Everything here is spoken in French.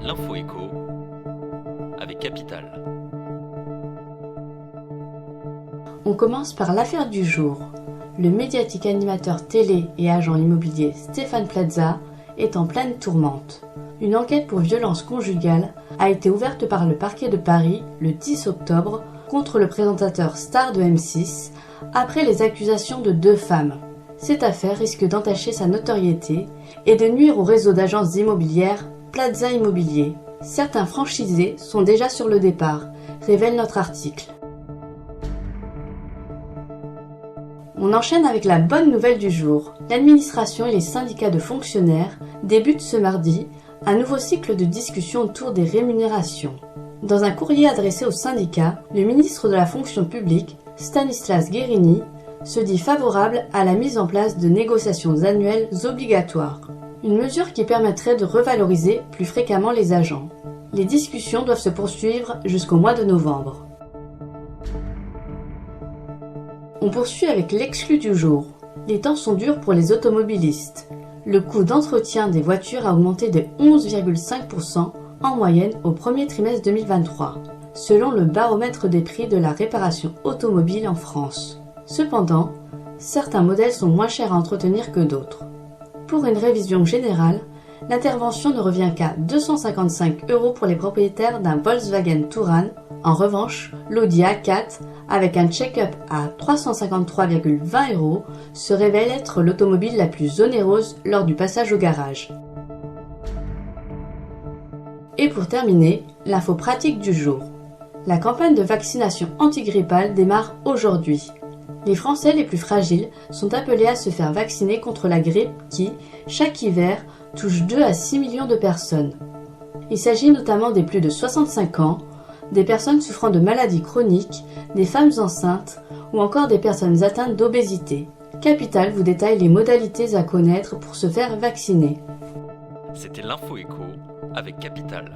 L'info écho avec Capital. On commence par l'affaire du jour. Le médiatique animateur télé et agent immobilier Stéphane Plaza est en pleine tourmente. Une enquête pour violence conjugale a été ouverte par le parquet de Paris le 10 octobre contre le présentateur star de M6 après les accusations de 2 femmes. Cette affaire risque d'entacher sa notoriété et de nuire au réseau d'agences immobilières Plaza Immobilier. Certains franchisés sont déjà sur le départ, révèle notre article. On enchaîne avec la bonne nouvelle du jour. L'administration et les syndicats de fonctionnaires débutent ce mardi un nouveau cycle de discussion autour des rémunérations. Dans un courrier adressé aux syndicats, le ministre de la fonction publique, Stanislas Guerini, se dit favorable à la mise en place de négociations annuelles obligatoires. Une mesure qui permettrait de revaloriser plus fréquemment les agents. Les discussions doivent se poursuivre jusqu'au mois de novembre. On poursuit avec l'exclu du jour. Les temps sont durs pour les automobilistes. Le coût d'entretien des voitures a augmenté de 11,5% en moyenne au premier trimestre 2023, selon le baromètre des prix de la réparation automobile en France. Cependant, certains modèles sont moins chers à entretenir que d'autres. Pour une révision générale, l'intervention ne revient qu'à 255 € pour les propriétaires d'un Volkswagen Touran. En revanche, l'Audi A4, avec un check-up à 353,20 € se révèle être l'automobile la plus onéreuse lors du passage au garage. Et pour terminer, l'info pratique du jour. La campagne de vaccination antigrippale démarre aujourd'hui. Les Français les plus fragiles sont appelés à se faire vacciner contre la grippe qui, chaque hiver, touche 2 à 6 millions de personnes. Il s'agit notamment des plus de 65 ans, des personnes souffrant de maladies chroniques, des femmes enceintes ou encore des personnes atteintes d'obésité. Capital vous détaille les modalités à connaître pour se faire vacciner. C'était l'info écho avec Capital.